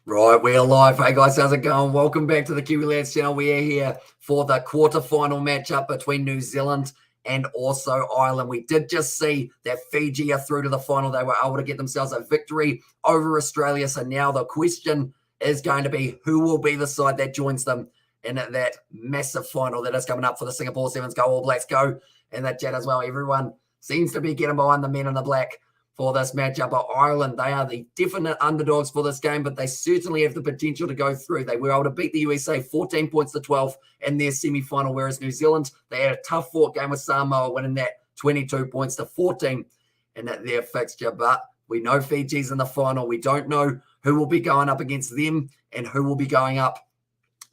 Right, we're live. Hey guys, how's it going? Welcome back to the Kiwi Lads channel. We are here for the quarterfinal matchup between New Zealand and also Ireland. We did just see that Fiji are through to the final. They were able to get themselves a victory over Australia. So now the question is going to be who will be the side that joins them in that massive final that is coming up for the Singapore Sevens. Go All Blacks, go in that chat as well. Everyone seems to be getting behind the men in the black for this matchup. But Ireland, they are the definite underdogs for this game, but they certainly have the potential to go through. They were able to beat the USA 14 points to 12 in their semi-final, whereas New Zealand, they had a tough fought game with Samoa, winning that 22 points to 14 in their fixture. But we know Fiji's in the final. We don't know who will be going up against them and who will be going up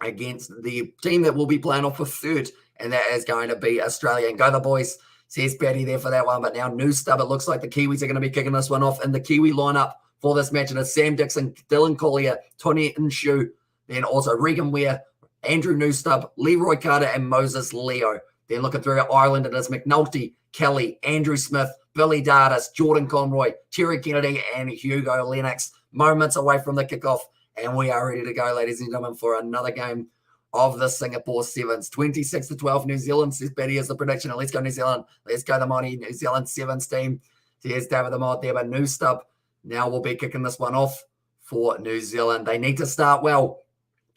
against the team that will be playing off for third, and that is going to be Australia. And go the boys, says Patty there for that one. But now new stub, it looks like the Kiwis are going to be kicking this one off in the Kiwi lineup for this match. And it's Sam Dixon, Dylan Collier, Tony Inshu, then also Regan Ware, Andrew Newstub, Leroy Carter, and Moses Leo. Then looking through Ireland, it is McNulty, Kelly, Andrew Smith, Billy Dardis, Jordan Conroy, Terry Kennedy, and Hugo Lennox. Moments away from the kickoff, and we are ready to go, ladies and gentlemen, for another game of the Singapore Sevens. 26 to 12, New Zealand, says Betty is the prediction. And let's go New Zealand. Let's go the mighty New Zealand Sevens team. There's David the Mod there, but new stub. Now we'll be kicking this one off for New Zealand. They need to start well.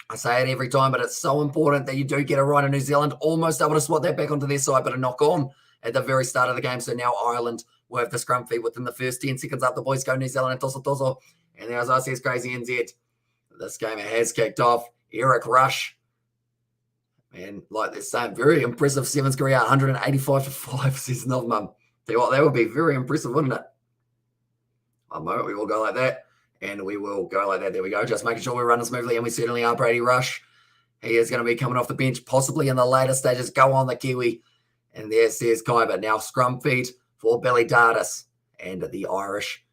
I say it every time, but it's so important that you do get it right in New Zealand. Almost able to swat that back onto their side, but a knock on at the very start of the game. So now Ireland will have the scrum feed within the first 10 seconds up. The boys go New Zealand and toss. And as I says, crazy NZ. This game has kicked off. Eric Rush. Man, like they're saying, very impressive Sevens career, 185 to 5, says Novmum. Tell you what, that would be very impressive, wouldn't it? One moment, we will go like that, and we will go like that. There we go, just making sure we're running smoothly, and we certainly are. Brady Rush, he is going to be coming off the bench, possibly in the later stages. Go on the Kiwi, and there says Kai, but now scrum feed for Billy Dardis, and the Irish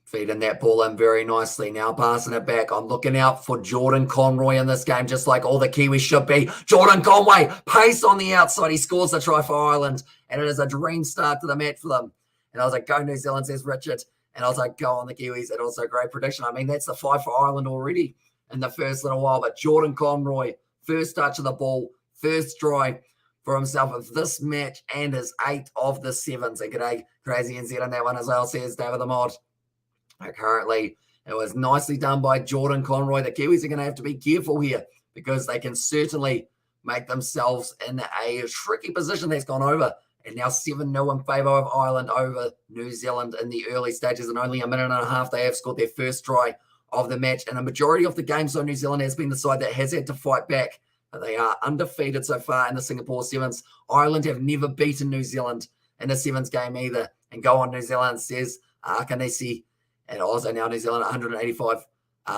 feeding that ball in very nicely. Now passing it back. I'm looking out for Jordan Conroy in this game, just like all the Kiwis should be. Jordan Conway, pace on the outside. He scores the try for Ireland, and it is a dream start to the match for them. And I was like, go New Zealand, says Richard. And I was like, go on the Kiwis. And also great prediction. I mean, that's the 5 for Ireland already in the first little while. But Jordan Conroy, first touch of the ball, first try for himself of this match, and his 8th of the Sevens. And g'day, crazy NZ on that one as well, says David the Mod. Currently, it was nicely done by Jordan Conroy. The Kiwis are going to have to be careful here because they can certainly make themselves in a tricky position. That's gone over. And now 7-0 in favour of Ireland over New Zealand in the early stages. In only a minute and a half, they have scored their first try of the match. And a majority of the games, so New Zealand has been the side that has had to fight back. They are undefeated so far in the Singapore Sevens. Ireland have never beaten New Zealand in a Sevens game either. And go on New Zealand, says Akanesi. And also now New Zealand 185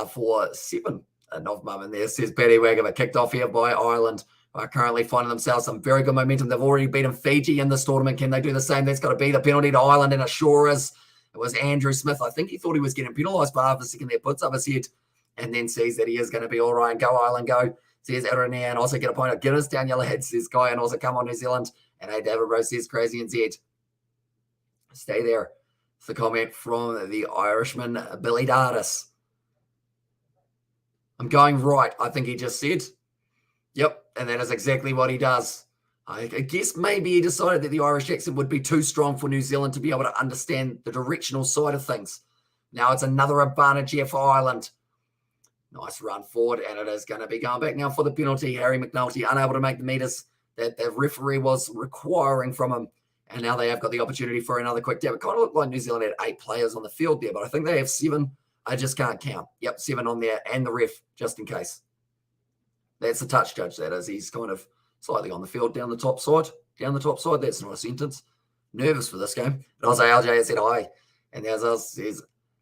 for 7. Novmum in there, says Betty Wagger, but kicked off here by Ireland. Are currently finding themselves some very good momentum. They've already beaten Fiji in this tournament. Can they do the same? That's got to be the penalty to Ireland, and it sure is. It was Andrew Smith. I think he thought he was getting penalised, but half a second there puts up his head and then sees that he is going to be all right. Go Ireland, go, says Erania, and also get a point of Guinness down your head, says Guy, and also come on New Zealand. And hey, David Rose says crazy NZ. Stay there. It's the comment from the Irishman, Billy Dardis. I'm going right, I think he just said. Yep, and that is exactly what he does. I guess maybe he decided that the Irish accent would be too strong for New Zealand to be able to understand the directional side of things. Now it's another advantage here for Ireland. Nice run forward, and it is going to be going back now for the penalty. Harry McNulty unable to make the meters that the referee was requiring from him. And now they have got the opportunity for another quick dab. It kind of looked like New Zealand had 8 players on the field there, but I think they have 7. I just can't count. Yep, 7 on there, and the ref, just in case. That's the touch judge, that is. He's kind of slightly on the field down the top side. Down the top side. That's not a sentence. Nervous for this game. But also, LJ has said hi. And as I says,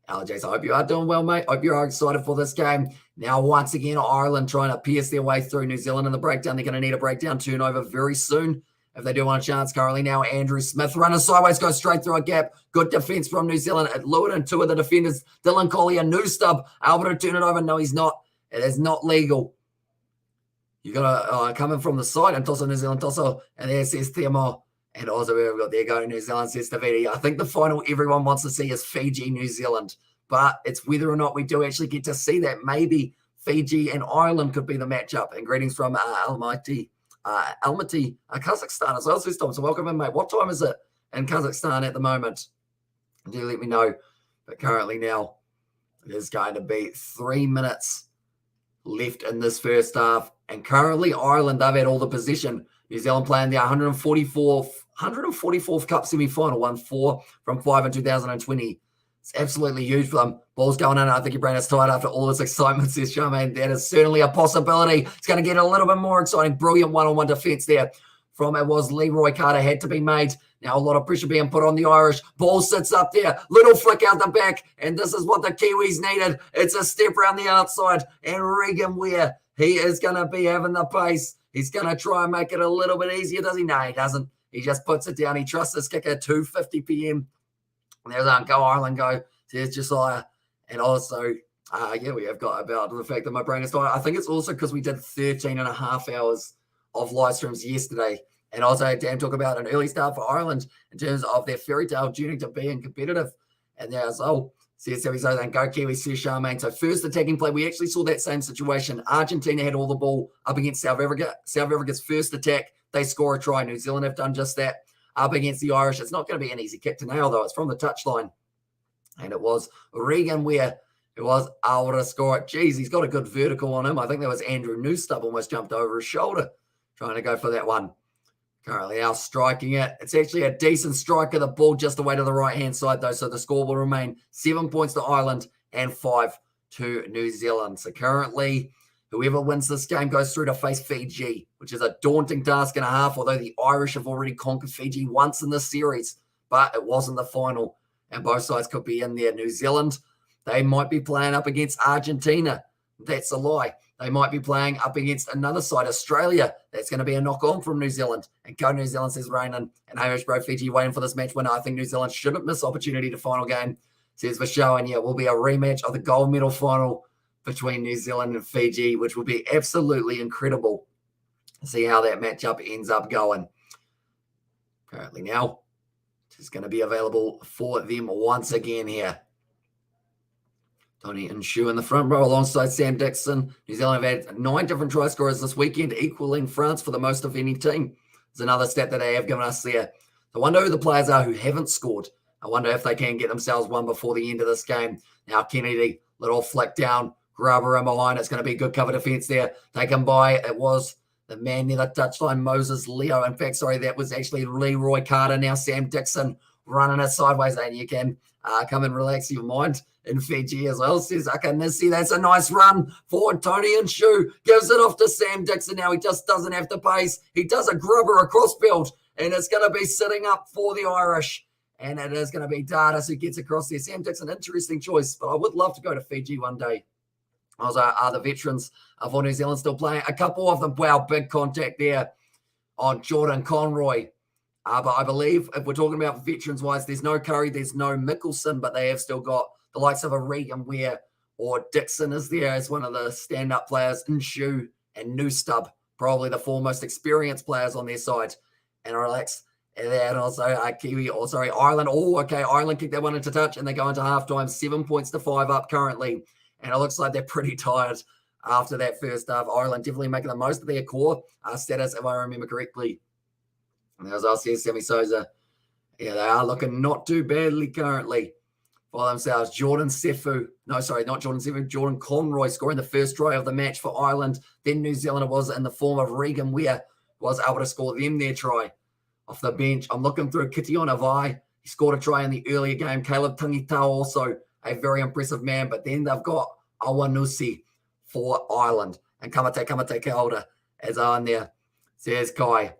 LJ says, I hope you are doing well, mate. Hope you are excited for this game. Now, once again, Ireland trying to pierce their way through New Zealand in the breakdown. They're going to need a breakdown turnover very soon if they do want a chance. Currently now, Andrew Smith running sideways, goes straight through a gap. Good defence from New Zealand. It lured in 2 of the defenders. Dylan Collier, Newstub, able to turn it over. No, he's not. It is not legal. You got to come in from the side and Tosso New Zealand, Tosso. And there says Theamo. And also we've got there going New Zealand, says Davidi. I think the final everyone wants to see is Fiji, New Zealand. but it's whether or not we do actually get to see that. Maybe Fiji and Ireland could be the matchup. And greetings from Almaty, Kazakhstan as well. So welcome in, mate. What time is it in Kazakhstan at the moment? Do let me know. But currently now, it is going to be 3 minutes left in this first half. And currently, Ireland, they've had all the position. New Zealand playing the 144th Cup semi-final, won 4 from 5 in 2020. It's absolutely huge for them. Ball's going in. I think your brain is tired after all this excitement, says Charmaine. That is certainly a possibility. It's going to get a little bit more exciting. Brilliant one-on-one defence there from it was Leroy Carter had to be made. Now a lot of pressure being put on the Irish. Ball sits up there. Little flick out the back. And this is what the Kiwis needed. It's a step around the outside. And Regan Ware, he is going to be having the pace. He's going to try and make it a little bit easier, does he? No, he doesn't. He just puts it down. He trusts his kicker, 2:50 p.m. There's go Ireland, go. There's Josiah. And also, we have got about the fact that my brain is tired. I think it's also because we did 13 and a half hours of live streams yesterday. And also, Dan talk about an early start for Ireland in terms of their fairy tale journey to being competitive. And there as well. Says so then go Kiwi, says Charmaine. So first attacking play, we actually saw that same situation. Argentina had all the ball up against South Africa. South Africa's first attack, they score a try. New Zealand have done just that up against the Irish. It's not going to be an easy kick to nail, though. It's from the touchline. And it was Regan Ware who was able to score it. Geez, he's got a good vertical on him. I think that was Andrew Newstub almost jumped over his shoulder trying to go for that one. Currently now striking it. It's actually a decent strike of the ball just away to the right-hand side, though. So the score will remain 7 points to Ireland and 5 to New Zealand. So currently, whoever wins this game goes through to face Fiji, which is a daunting task and a half, although the Irish have already conquered Fiji once in this series, but it wasn't the final, and both sides could be in there. New Zealand, they might be playing up against Argentina. That's a lie. They might be playing up against another side, Australia. That's going to be a knock-on from New Zealand. And go New Zealand, says Raynan. And Hamish Bro Fiji waiting for this match winner. I think New Zealand shouldn't miss opportunity to final game, says Vasho. And yeah, it will be a rematch of the gold medal final between New Zealand and Fiji, which will be absolutely incredible. See how that matchup ends up going. Apparently now, it's going to be available for them once again here. Tony Nshu in the front row alongside Sam Dixon. New Zealand have had 9 different try scorers this weekend, equaling France for the most of any team. There's another stat that they have given us there. I wonder who the players are who haven't scored. I wonder if they can get themselves one before the end of this game. Now Kennedy, little flick down, grabber in behind. It's going to be good cover defense there. Taken by, it was the man near the touchline, Moses Leo. In fact, sorry, that was actually Leroy Carter. Now Sam Dixon running it sideways. And you can come and relax your mind. In Fiji as well, says Akanisi. That's a nice run for Tony Nshu. Gives it off to Sam Dixon. Now he just doesn't have the pace. He does a grubber across field, and it's going to be sitting up for the Irish. And it is going to be Dardis who gets across there. Sam Dixon, interesting choice, but I would love to go to Fiji one day. Also, are the veterans for New Zealand still playing? A couple of them, wow, big contact there on Jordan Conroy. But I believe if we're talking about veterans-wise, there's no Curry, there's no Mickelson, but they have still got the likes of a Regan Ware or Dixon is there as one of the stand-up players. Nshu and Newstub, probably the 4 most experienced players on their side. And relax. And then also Ireland. Oh, okay, Ireland kicked that one into touch and they go into halftime. 7 points to 5 up currently. And it looks like they're pretty tired after that first half. Ireland definitely making the most of their core status, if I remember correctly. And as I said, Sammy Souza, yeah, they are looking not too badly currently for themselves. Jordan Conroy scoring the first try of the match for Ireland. Then New Zealand was in the form of Regan Ware was able to score them their try off the bench. I'm looking through Kitiona Vai. He scored a try in the earlier game. Caleb Tangitau also a very impressive man. But then they've got Awanusi for Ireland. And Kamate Kaolda is on there. Says Kai.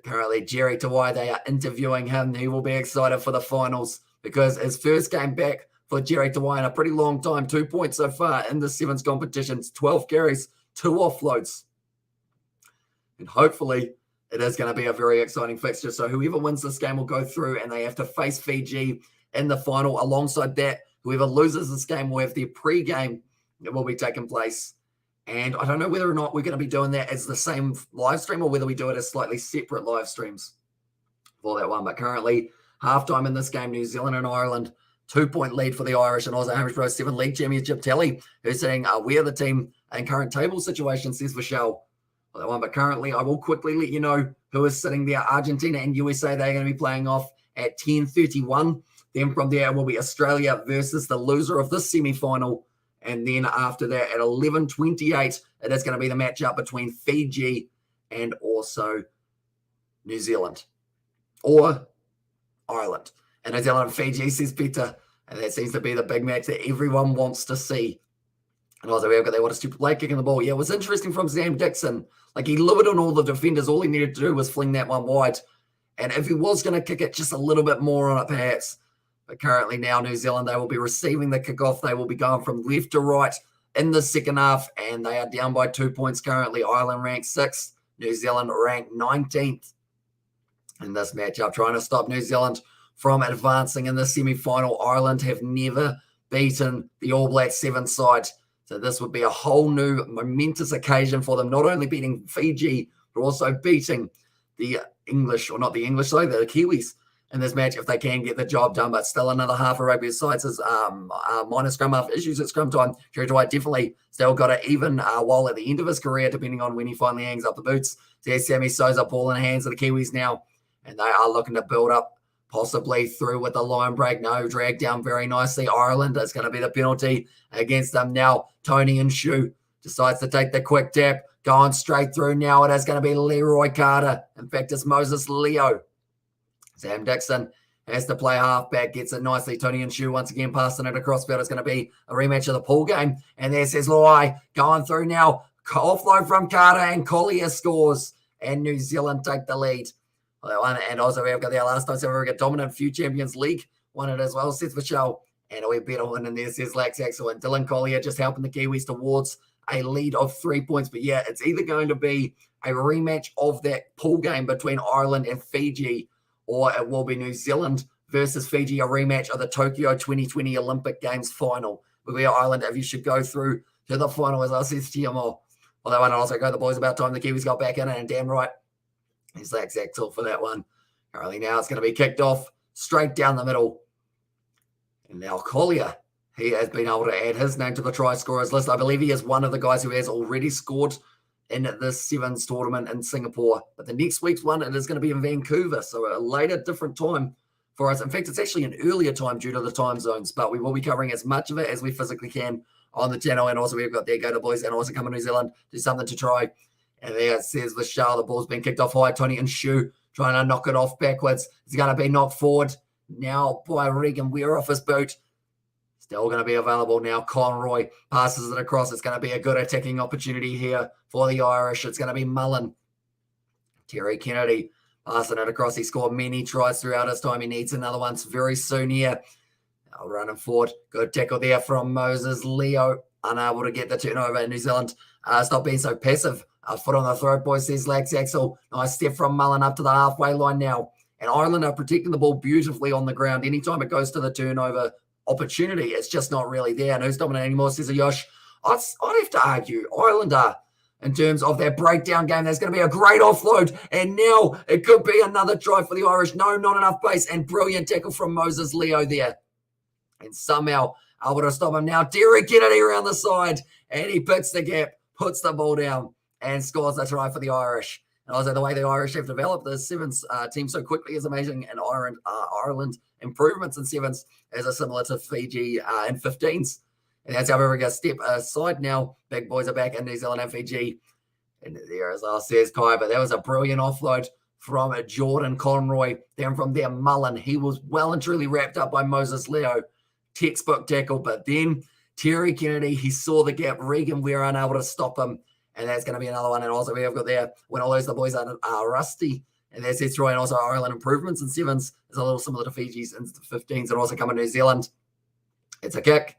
Currently, Jerry Tawai, they are interviewing him. He will be excited for the finals because his first game back for Jerry Tawai in a pretty long time. 2 points so far in the Sevens competitions. 12 carries, 2 offloads. And hopefully, it is going to be a very exciting fixture. So whoever wins this game will go through and they have to face Fiji in the final. Alongside that, whoever loses this game will have their pre-game that will be taking place. And I don't know whether or not we're going to be doing that as the same live stream or whether we do it as slightly separate live streams for that one. But currently, halftime in this game, New Zealand and Ireland, 2-point lead for the Irish and also Hamish Pro 7 League Championship tally, who's saying, we are the team in current table situation, says Michelle. Well, that one, but currently I will quickly let you know who is sitting there. Argentina and USA, they're going to be playing off at 10:31. Then from there will be Australia versus the loser of this semi-final. And then after that at 11:28, it is going to be the matchup between Fiji and also New Zealand or Ireland. And New Zealand and Fiji, says Peter. And that seems to be the big match that everyone wants to see. And also we've got that, what a stupid play kicking the ball. Yeah, it was interesting from Sam Dixon. Like, he livered on all the defenders. All he needed to do was fling that one wide. And if he was going to kick it just a little bit more on it, perhaps. But currently now, New Zealand, they will be receiving the kickoff. They will be going from left to right in the second half. And they are down by 2 points currently. Ireland ranked 6th. New Zealand ranked 19th. In this matchup, trying to stop New Zealand from advancing in the semi-final. Ireland have never beaten the All Blacks 7 side. So this would be a whole new momentous occasion for them, not only beating Fiji, but also beating the English, or not the English, sorry, the Kiwis in this match if they can get the job done. But still another half of rugby sides is minor scrum half issues at scrum time. Kerry Dwight definitely still got it even while at the end of his career, depending on when he finally hangs up the boots. There's Sammy Souza, ball in the hands of the Kiwis now, and they are looking to build up, possibly through with the line break. No, dragged down very nicely. Ireland is going to be the penalty against them now. Tony and Shu decides to take the quick tap, going straight through now. It is going to be Leroy Carter. In fact, it's Moses Leo. Sam Dixon has to play halfback, gets it nicely. Tony and Shu once again passing it across field. It's going to be a rematch of the pool game. And there says Loai going through now. Offload from Carter, and Collier scores. And New Zealand take the lead. And also we've got the last time ever got dominant few Champions League won it as well, says Michelle. And we better win in there, says Lax Axel. And Dylan Collier just helping the Kiwis towards a lead of 3 points. But yeah, it's either going to be a rematch of that pool game between Ireland and Fiji, or it will be New Zealand versus Fiji, a rematch of the Tokyo 2020 Olympic Games final. Where Ireland, if you should go through to the final, as I said to you more. Well, that one also go the boys about time the Kiwis got back in it, and damn right. He's Lax Axel for that one. Currently now it's going to be kicked off straight down the middle. And now Collier, he has been able to add his name to the try scorers list. I believe he is one of the guys who has already scored in the Sevens tournament in Singapore. But the next week's one, it is going to be in Vancouver. So a later, different time for us. In fact, it's actually an earlier time due to the time zones. But we will be covering as much of it as we physically can on the channel. And also we've got there go to boys and also come to New Zealand, do something to try. And there it says Michelle, the ball's been kicked off high. Tony and Shu trying to knock it off backwards. It's going to be knocked forward now by Regan Weir off his boot. Still going to be available now. Conroy passes it across. It's going to be a good attacking opportunity here for the Irish. It's going to be Mullen. Terry Kennedy passing it across. He scored many tries throughout his time. He needs another one very soon here. Now running forward. Good tackle there from Moses Leo. Unable to get the turnover in New Zealand. Stop being so passive. Foot on the throat, boys, says Lax Axel. Nice step from Mullen up to the halfway line now. And Ireland are protecting the ball beautifully on the ground. Anytime it goes to the turnover opportunity, it's just not really there. And who's dominating more, says Ayosh. I'd have to argue Ireland are, in terms of their breakdown game. There's going to be a great offload. And now it could be another try for the Irish. No, not enough pace. And brilliant tackle from Moses Leo there. And somehow able to stop him now. Derek Kennedy around the side. And he picks the gap, puts the ball down, and scores a try for the Irish. And also the way the Irish have developed the Sevens team so quickly is amazing. And Ireland improvements in Sevens is similar to Fiji in 15s. And that's how we're going to step aside now. Big boys are back in New Zealand and Fiji. And there, as I says, Kai, but that was a brilliant offload from Jordan Conroy. Then from there, Mullen. He was well and truly wrapped up by Moses Leo. Textbook tackle. But then Terry Kennedy, he saw the gap. Regan, we were unable to stop him. And that's going to be another one. And also we have got there, when all those the boys are rusty. And that's it, Troy. And also Ireland improvements in Sevens is a little similar to Fiji's in 15s and also come in New Zealand. It's a kick.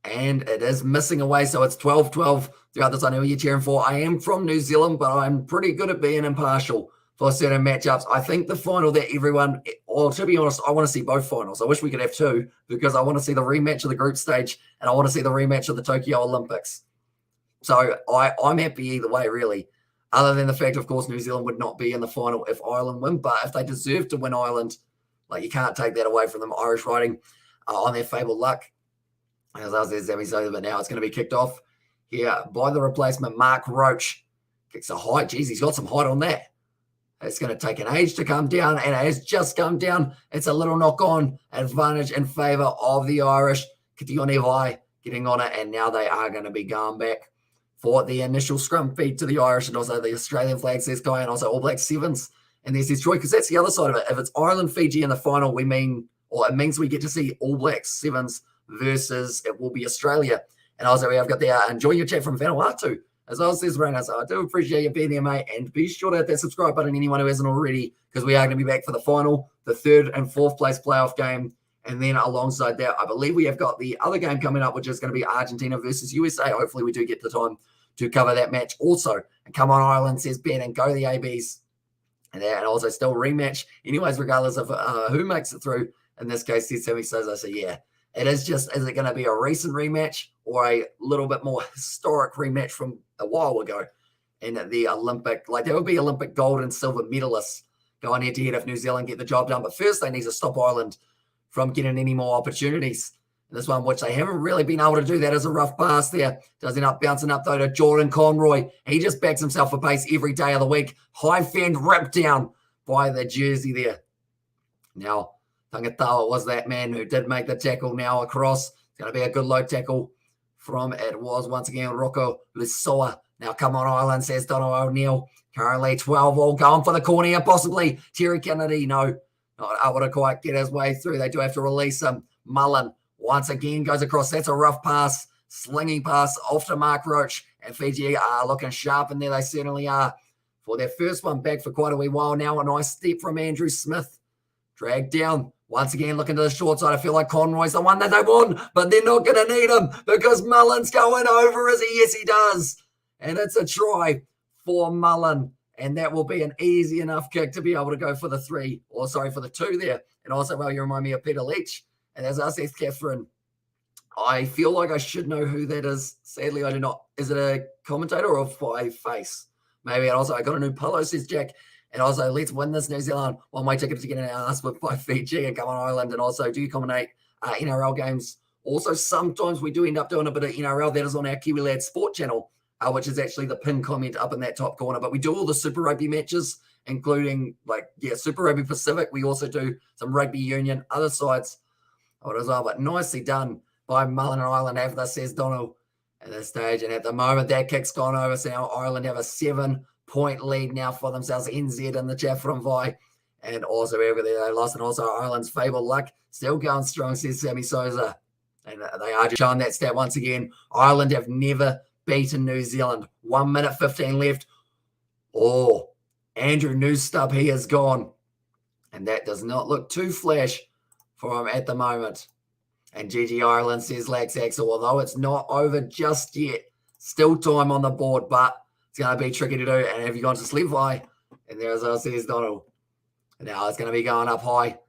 And it is missing away. So it's 12-12 throughout this. I know you're cheering for. I am from New Zealand, but I'm pretty good at being impartial for certain matchups. I think the final that everyone, or to be honest, I want to see both finals. I wish we could have two, because I want to see the rematch of the group stage and I want to see the rematch of the Tokyo Olympics. So I'm happy either way, really, other than the fact, of course, New Zealand would not be in the final if Ireland win. But if they deserve to win Ireland, like, you can't take that away from them. Irish riding on their fabled luck. As I said, Sammy Sosa, but now it's going to be kicked off here by the replacement, Mark Roach. Kicks a height. Geez, he's got some height on that. It's going to take an age to come down, and it has just come down. It's a little knock-on advantage in favour of the Irish. Kitione Vai getting on it, and now they are going to be going back for the initial scrum feed to the Irish, and also the Australian flag says Guy, and also All Black Sevens. And there's this Troy, because that's the other side of it. If it's Ireland, Fiji in the final, it means we get to see All Black Sevens versus it will be Australia. And also we have got the enjoy your chat from Vanuatu. As well, says Rana, so I do appreciate you being there, mate. And be sure to hit that subscribe button, anyone who hasn't already, because we are going to be back for the final, the 3rd and 4th place playoff game. And then alongside that, I believe we have got the other game coming up, which is going to be Argentina versus USA. Hopefully we do get the time to cover that match also. And come on, Ireland, says Ben, and go the ABs. And also still rematch. Anyways, regardless of who makes it through, in this case, says Sammy Sosa. So yeah, it is just, is it going to be a recent rematch or a little bit more historic rematch from a while ago in the Olympic? Like, there would be Olympic gold and silver medalists going head to head if New Zealand get the job done. But first, they need to stop Ireland from getting any more opportunities. And this one, which they haven't really been able to do, that is a rough pass there. Does end up bouncing up, though, to Jordan Conroy. He just backs himself for pace every day of the week. High fend ripped down by the jersey there. Now, Tangatawa was that man who did make the tackle now across. It's going to be a good low tackle from, it was once again Rocco Lissoa. Now come on, Ireland, says Donald O'Neill. Currently 12 all going for the corner here, possibly. Terry Kennedy, no, not able to quite get his way through. They do have to release him. Mullen once again goes across. That's a rough pass. Slinging pass off to Mark Roach. And Fiji are looking sharp in there. They certainly are. For their first one back for quite a wee while now. A nice step from Andrew Smith. Dragged down. Once again, looking to the short side. I feel like Conroy's the one that they want, but they're not going to need him because Mullen's going over, is he? Yes, he does. And it's a try for Mullen. And that will be an easy enough kick to be able to go for the 3, or sorry, for the 2 there. And also, well, you remind me of Peter Leach. And as I said, Catherine, I feel like I should know who that is. Sadly, I do not. Is it a commentator or a face? Maybe. And also, I got a new pillow, says Jack. And also, let's win this, New Zealand. One-way ticket to get an ass with by Fiji and come on, Ireland. And also, do you commentate NRL games? Also, sometimes we do end up doing a bit of NRL. That is on our Kiwi Lad Sport channel, which is actually the pinned comment up in that top corner. But we do all the Super Rugby matches, including, Super Rugby Pacific. We also do some Rugby Union, other sides as well. But nicely done by Mullen and Ireland after, says Donald, at this stage. And at the moment, that kick's gone over. So now Ireland have a 7-point lead now for themselves. NZ in the chat from Vi. And also everything they lost. And also Ireland's fabled luck still going strong, says Sammy Sosa. And they are just showing that stat once again. Ireland have never beaten New Zealand. 1 minute 15 left. Oh, Andrew Newstub, he is gone. And that does not look too flash for him at the moment. And GG Ireland, says Lax Axel, although it's not over just yet. Still time on the board, but it's going to be tricky to do. And have you gone to sleep, Vi? And there as well, says Donald. And now it's going to be going up high.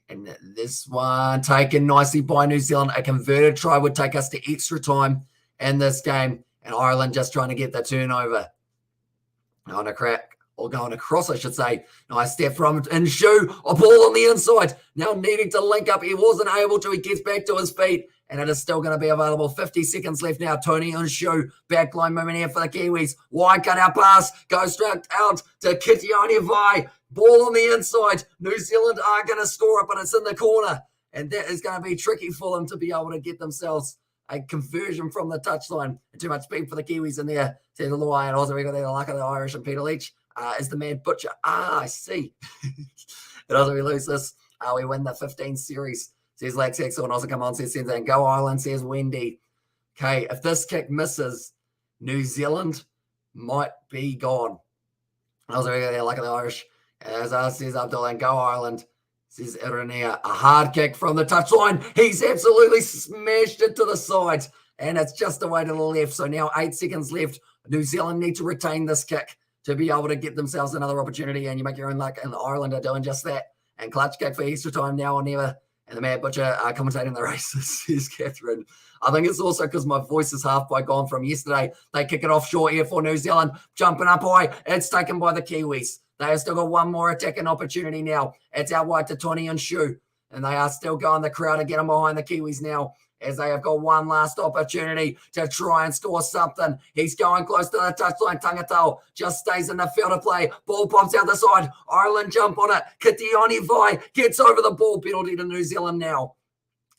And this one taken nicely by New Zealand. A converted try would take us to extra time in this game. And Ireland just trying to get the turnover. On a crack, or going across, I should say. Nice step from Nshu. A ball on the inside. Now needing to link up. He wasn't able to. He gets back to his feet. And it is still going to be available. 50 seconds left now. Tony Nshu. Backline movement here for the Kiwis. Wide cut out pass. Goes straight out to Kitione Vai. Ball on the inside. New Zealand are going to score it, but it's in the corner. And that is going to be tricky for them to be able to get themselves a conversion from the touchline. And too much speed for the Kiwis in there. Says Luai. And also we got the luck of the Irish and Peter Leach. Is the Mad Butcher. I see. And also we lose this. We win the 15 series. Says Lax Axel. And also come on, says Senza. And go Ireland, says Wendy. Okay, if this kick misses, New Zealand might be gone. And also we got the luck of the Irish. As says Abdullah. And go Ireland, says Irenea. A hard kick from the touchline. He's absolutely smashed it to the side. And it's just away to the left. So now 8 seconds left. New Zealand need to retain this kick to be able to get themselves another opportunity, and you make your own luck, and Ireland are doing just that. And clutch kick for extra time now or never, and the Mad Butcher commentating the races, says Catherine. I think it's also because my voice is half by gone from yesterday. They kick it off short here for New Zealand, jumping up high. It's taken by the Kiwis. They have still got one more attacking opportunity now. It's out wide to Tony Nshu. And they are still going the crowd to get them behind the Kiwis now, as they have got one last opportunity to try and score something. He's going close to the touchline. Tangatau just stays in the field of play. Ball pops out the side. Ireland jump on it. Kitioni Vai gets over the ball. Penalty to New Zealand now.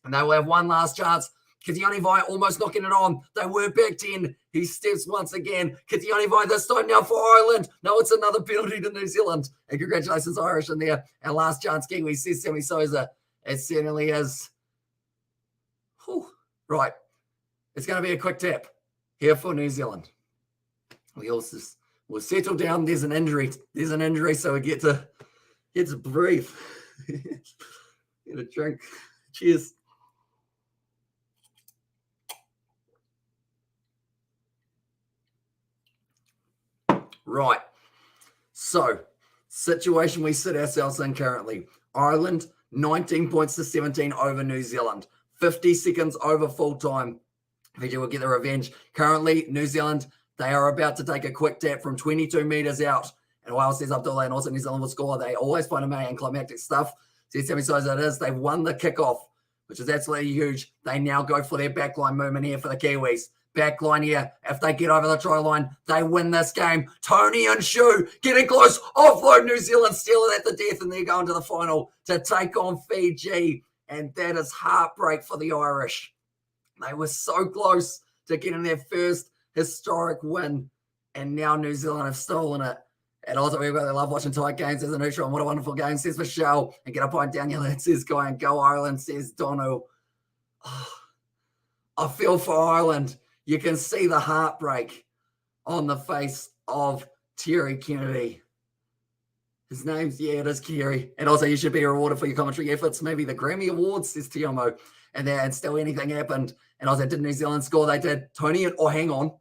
And they will have one last chance. Kitioni Vai almost knocking it on. They were back 10. He steps once again. Kitioni Vai this time now for Ireland. No, it's another penalty to New Zealand. And congratulations, Irish, in there. And last chance, Kiwi, says Sammy Souza. It certainly is. Whew. Right. It's going to be a quick tap here for New Zealand. We'll settle down. There's an injury. So we get to breathe. Get a drink. Cheers. Right. So, situation we sit ourselves in currently. Ireland, 19 points to 17 over New Zealand. 50 seconds over full time. Fiji will get the revenge. Currently, New Zealand, they are about to take a quick tap from 22 metres out. And while says Abdullah and also New Zealand will score, they always find a anticlimactic stuff. Says Sammy Souza it is. They've won the kickoff, which is absolutely huge. They now go for their backline movement here for the Kiwis. Backline here. If they get over the try line, they win this game. Tony and Shu getting close. Offload New Zealand, steal it at the death, and they're going to the final to take on Fiji. And that is heartbreak for the Irish. They were so close to getting their first historic win, and now New Zealand have stolen it. And also, we've got, they love watching tight games as a neutral. And what a wonderful game, says Michelle. And get a point down here. That says Guy and go Ireland, says Dono. Oh, I feel for Ireland. You can see the heartbreak on the face of Terry Kennedy. His name's, it is Kerry. And also, you should be rewarded for your commentary efforts. Maybe the Grammy Awards, says Tiomo. And still anything happened. And also, did New Zealand score? They did. Tony, hang on.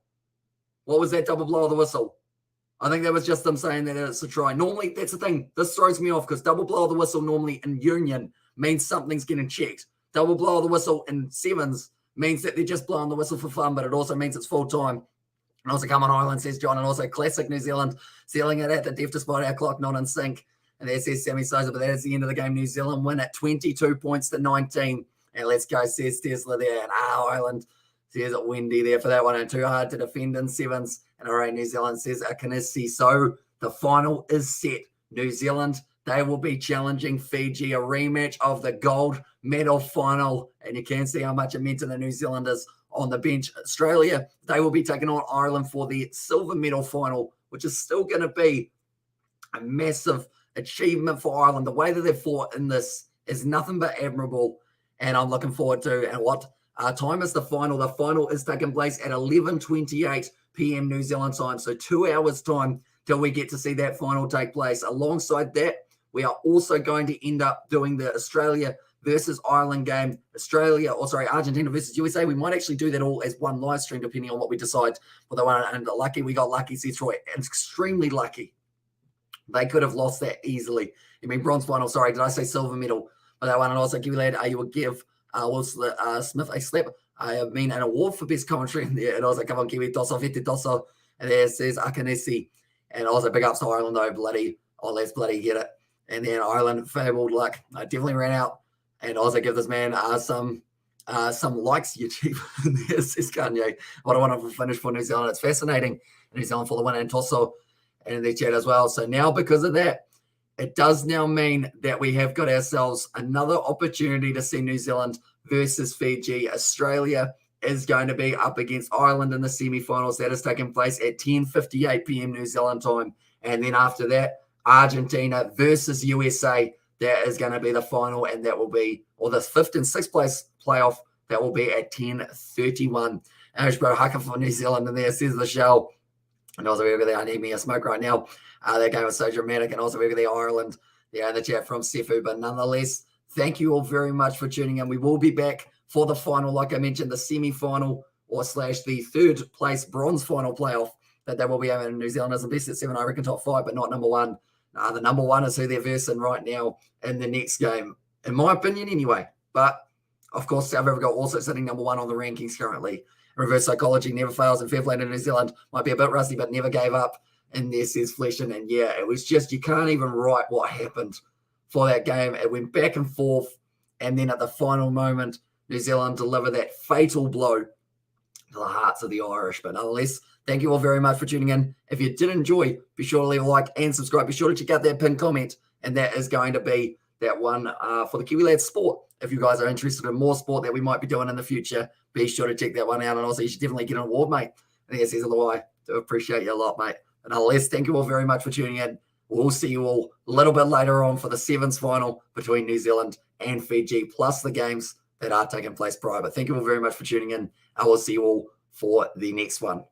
What was that double blow of the whistle? I think that was just them saying that it's a try. Normally, that's the thing. This throws me off because double blow of the whistle normally in union means something's getting checked. Double blow of the whistle in sevens means that they're just blowing the whistle for fun, but it also means it's full time. And also come on Ireland, says John, and also classic New Zealand, sealing it at the death despite our clock not in sync. And there says Sammy Souza, but that is the end of the game. New Zealand win at 22 points to 19. And let's go, says Tesla there. And Ireland says Wendy there for that one. And too hard to defend in sevens. And all right, New Zealand says Akanisi. So the final is set. New Zealand, they will be challenging Fiji, a rematch of the gold medal final. And you can see how much it meant to the New Zealanders on the bench. Australia, they will be taking on Ireland for the silver medal final, which is still going to be a massive achievement for Ireland. The way that they've fought in this is nothing but admirable. And I'm looking forward to, and what time is the final? The final is taking place at 11:28 p.m. New Zealand time. So 2 hours time till we get to see that final take place. Alongside that, we are also going to end up doing the Australia versus Ireland game. Argentina versus USA. We might actually do that all as one live stream, depending on what we decide for the one. And we got lucky, says Troy. And extremely lucky. They could have lost that easily. Bronze final. Sorry, did I say silver medal? But that one, and also give you lad, you will give Will Smith a slap. I mean an award for best commentary in there. And also come on, Kiwi Tosso, Vete Tosso. And there says Akanesi. And also big ups to Ireland though, let's bloody get it. And then Ireland fabled luck. I definitely ran out. And also give this man some likes, YouTube. This is Kanye. What a wonderful finish for New Zealand. It's fascinating. New Zealand for the win and Tosso in their chat as well. So now because of that, it does now mean that we have got ourselves another opportunity to see New Zealand versus Fiji. Australia is going to be up against Ireland in the semi-finals. That is taking place at 10:58 p.m. New Zealand time. And then after that, Argentina versus USA. That is going to be the final, and that will be, or the fifth and sixth place playoff, that will be at 10:31. Ashbro Haka for New Zealand in there, says the show. And also over there, I need me a smoke right now. That game was so dramatic. And also over there, Ireland, in the chat from Sefu. But nonetheless, thank you all very much for tuning in. We will be back for the final, like I mentioned, the semi-final or / the third place bronze final playoff that they will be having in New Zealand as the best at 7, I reckon top 5, but not number 1. The number 1 is who they're versing right now in the next game, in my opinion anyway. But, of course, South Africa also sitting number 1 on the rankings currently. Reverse psychology never fails, and fair play to New Zealand. Might be a bit rusty, but never gave up. And there says Fleshin. And yeah, it was just, you can't even write what happened for that game. It went back and forth. And then at the final moment, New Zealand deliver that fatal blow to the hearts of the Irish. But nonetheless, thank you all very much for tuning in. If you did enjoy, be sure to leave a like and subscribe. Be sure to check out that pinned comment, and that is going to be that one for the Kiwi Lads Sport. If you guys are interested in more sport that we might be doing in the future, be sure to check that one out. And also, you should definitely get an award, mate. I think it says otherwise. Do appreciate you a lot, mate. And nonetheless, thank you all very much for tuning in. We'll see you all a little bit later on for the Sevens final between New Zealand and Fiji, plus the games that are taking place prior. But thank you all very much for tuning in. I will see you all for the next one.